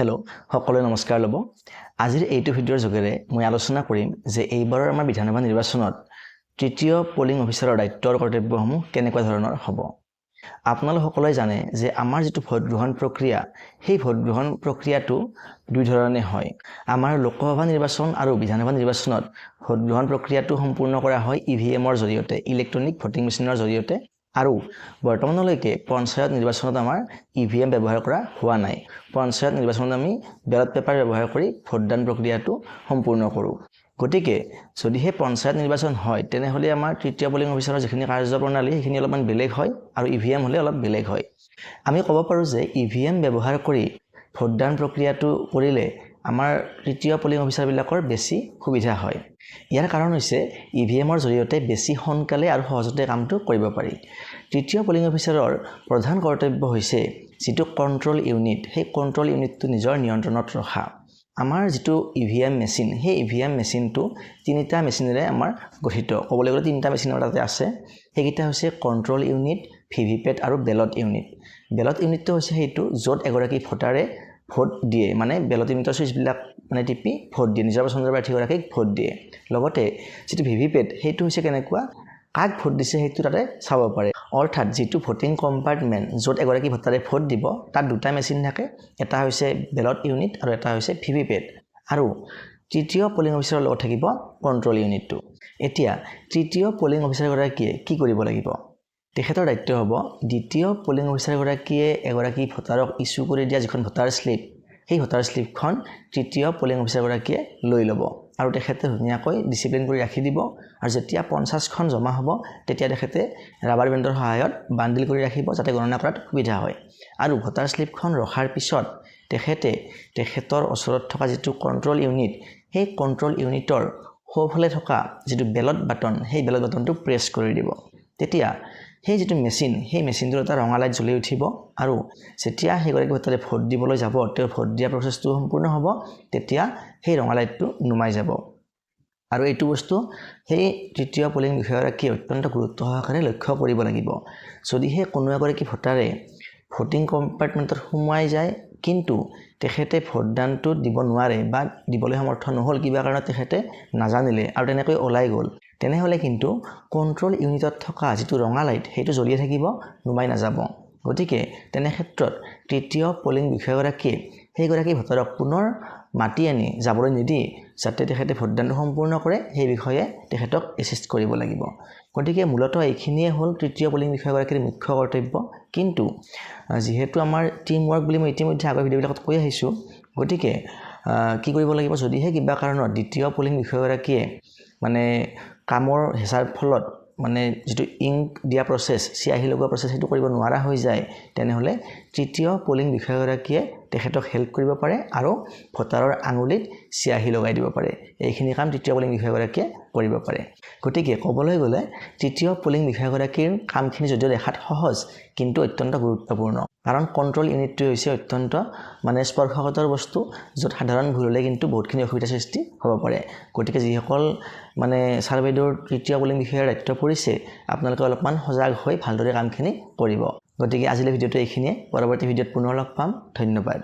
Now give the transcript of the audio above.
Hello' সকলোৱে নমস্কাৰ ল'ব। আজিৰ এইটো ভিডিঅ'ৰ যোগেৰে মই আলোচনা কৰিম যে এইবাৰৰ আমাৰ বিধানসভা নিৰ্বাচনত তৃতীয় পলিং অফিচাৰৰ দায়িত্ব আৰু কৰ্তব্যসমূহ কেনেকুৱা ধৰণৰ হ'ব। আপোনালোক সকলোৱে জানে যে আমাৰ যিটো ভোট গ্ৰহণ প্ৰক্ৰিয়া, সেই ভোট গ্ৰহণ প্ৰক্ৰিয়াটো দুই ধৰণে হয়। আমাৰ লোকসভা নিৰ্বাচন আৰু বিধানসভা নিৰ্বাচনত ভোট গ্ৰহণ প্ৰক্ৰিয়াটো সম্পূৰ্ণ কৰা হয় EVMৰ জৰিয়তে, ইলেক্ট্ৰনিক ভোটিং মেচিনৰ জৰিয়তে, আৰু বৰ্তমানলৈকে পঞ্চায়ত নিৰ্বাচনত আমাৰ EVM ব্যৱহাৰ কৰা হোৱা নাই। পঞ্চায়ত নিৰ্বাচনত আমি বেলট পেপাৰ ব্যৱহাৰ কৰি ভোটদান প্ৰক্ৰিয়াটো সম্পূৰ্ণ কৰোঁ। গতিকে যদিহে পঞ্চায়ত নিৰ্বাচন হয় তেনেহ'লে আমাৰ তৃতীয় পলিং অফিচাৰৰ যিখিনি কাৰ্যপ্ৰণালী সেইখিনি অলপমান বেলেগ হয় আৰু EVM হ'লে অলপ বেলেগ হয়। আমি ক'ব পাৰোঁ যে EVM ব্যৱহাৰ কৰি ভোটদান প্ৰক্ৰিয়াটো কৰিলে আমাৰ তৃতীয় পলিং অফিচাৰবিলাকৰ বেছি সুবিধা হয়। ইয়াৰ কাৰণ হৈছে EVMৰ জৰিয়তে বেছি সোনকালে আৰু সহজতে কামটো কৰিব পাৰি। তৃতীয় পলিং অফিচাৰৰ প্ৰধান কৰ্তব্য হৈছে যিটো কণ্ট্ৰল ইউনিট, সেই কণ্ট্ৰল ইউনিটটো নিজৰ নিয়ন্ত্ৰণত ৰখা। আমাৰ যিটো EVM মেচিন, সেই EVM মেচিনটো তিনিটা মেচিনেৰে আমাৰ গঠিত। ক'বলৈ গ'লে তিনিটা মেচিনৰ তাতে আছে। সেইকেইটা হৈছে কণ্ট্ৰল ইউনিট, VVPAT আৰু বেলট ইউনিট। বেলট ইউনিটটো হৈছে সেইটো য'ত এগৰাকী ভোটাৰে ভোট দিয়ে, মানে বেলট ইউনিটৰ চুইচবিলাক টিপি ভোট দিয়ে, নিজৰ পচন্দৰ প্ৰাৰ্থীগৰাকীক ভোট দিয়ে। লগতে যিটো VVPAT সেইটো হৈছে কেনেকুৱা, কাক ভোট দিছে সেইটো তাতে চাব পাৰে। অৰ্থাৎ যিটো ভোটিং কম্পাৰ্টমেণ্ট য'ত এগৰাকী ভোটাৰে ভোট দিব তাত দুটা মেচিন থাকে, এটা হৈছে বেলট ইউনিট আৰু এটা হৈছে VVPAT। আৰু তৃতীয় পলিং অফিচাৰৰ লগত থাকিব কণ্ট্ৰল ইউনিটটো। এতিয়া তৃতীয় পলিং অফিচাৰগৰাকীয়ে কি কৰিব লাগিব? তেখেতৰ দায়িত্ব হ'ব দ্বিতীয় পলিং অফিচাৰগৰাকীয়ে এগৰাকী ভোটাৰক ইছ্যু কৰি দিয়া যিখন ভোটাৰ শ্লিপ, সেই ভোটাৰ শ্লিপখন তৃতীয় পলিং অফিচাৰগৰাকীয়ে লৈ ল'ব আৰু তেখেতে ধুনীয়াকৈ ডিচিপ্লিন কৰি ৰাখি দিব। আৰু যেতিয়া 50খন জমা হ'ব তেতিয়া তেখেতে ৰাবাৰ বেণ্ডৰ সহায়ত বান্ডিল কৰি ৰাখিব যাতে গণনা কৰাত সুবিধা হয়। আৰু ভোটাৰ শ্লিপখন ৰখাৰ পিছত তেখেতে তেখেতৰ ওচৰত থকা যিটো কণ্ট্ৰল ইউনিট, সেই কণ্ট্ৰল ইউনিটৰ সোঁফালে থকা যিটো বেলট বাটন, সেই বেলট বাটনটো প্ৰেছ কৰি দিব। তেতিয়া সেই যিটো মেচিন, সেই মেচিনটোৰ এটা ৰঙা লাইট জ্বলি উঠিব আৰু যেতিয়া সেইগৰাকী ভোটাৰে ভোট দিবলৈ যাব, তেওঁ ভোট দিয়া প্ৰচেছটো সম্পূৰ্ণ হ'ব, তেতিয়া সেই ৰঙা লাইটটো নুমাই যাব। আৰু এইটো বস্তু সেই তৃতীয় পলিং বিষয়াগৰাকীয়ে অত্যন্ত গুৰুত্ব সহকাৰে লক্ষ্য কৰিব লাগিব। যদিহে কোনো এগৰাকী ভোটাৰে ভোটিং কম্পাৰ্টমেণ্টত সোমাই যায় কিন্তু তেখেতে ভোটদানটো দিব নোৱাৰে বা দিবলৈ সমৰ্থ নহ'ল, কিবা কাৰণত তেখেতে নাজানিলে আৰু তেনেকৈ ওলাই গ'ল, তেনেহ'লে কিন্তু কণ্ট্ৰল ইউনিটত থকা যিটো ৰঙা লাইট সেইটো জ্বলিয়ে থাকিব, নুমাই নাযাব। গতিকে তেনে ক্ষেত্ৰত তৃতীয় পলিং বিষয়াগৰাকীয়ে সেইগৰাকী ভোটাৰক পুনৰ মাতি আনি যাবলৈ নিদি যাতে তেখেতে ভোটদানটো সম্পূৰ্ণ কৰে সেই বিষয়ে তেখেতক এছিষ্ট কৰিব লাগিব। গতিকে মূলতঃ এইখিনিয়ে হ'ল তৃতীয় পলিং বিষয়াগৰাকীৰ মুখ্য কৰ্তব্য। কিন্তু যিহেতু আমাৰ টিম ৱৰ্ক বুলি মই ইতিমধ্যে আগৰ ভিডিঅ'বিলাকত কৈ আহিছোঁ, গতিকে কি কৰিব লাগিব, যদিহে কিবা কাৰণত দ্বিতীয় পলিং বিষয়াগৰাকীয়ে কামৰ হেঁচাৰ ফলত যিটো ইংক দিয়া প্ৰচেছ, চিয়াহী লগোৱা প্ৰচেছ সেইটো কৰিব নোৱাৰা হৈ যায়, তেনেহ'লে তৃতীয় পলিং বিষয়াগৰাকীয়ে তেখেতক হেল্প কৰিব পাৰে আৰু ভোটাৰৰ আঙুলিত চিয়াহী লগাই দিব পাৰে। এইখিনি কাম তৃতীয় পলিং বিষয়াগৰাকীয়ে কৰিব পাৰে। গতিকে ক'বলৈ গ'লে তৃতীয় পলিং বিষয়াগৰাকীৰ কামখিনি যদিও দেখাত সহজ কিন্তু অত্যন্ত গুৰুত্বপূৰ্ণ। কাৰণ কণ্ট্ৰল ইউনিটটো হৈছে অত্যন্ত স্পৰ্শকাতৰ বস্তু, য'ত সাধাৰণ ভুল হ'লে কিন্তু বহুতখিনি অসুবিধাৰ সৃষ্টি হ'ব পাৰে। গতিকে যিসকল ছাৰ বাইদেউৰ তৃতীয় পলিং বিষয়াৰ দায়িত্ব পৰিছে, আপোনালোকে অলপমান সজাগ হৈ ভালদৰে কামখিনি কৰিব। গতিকে আজিলৈ ভিডিঅ'টো এইখিনিয়ে। পৰৱৰ্তী ভিডিঅ'ত পুনৰ লগ পাম। ধন্যবাদ।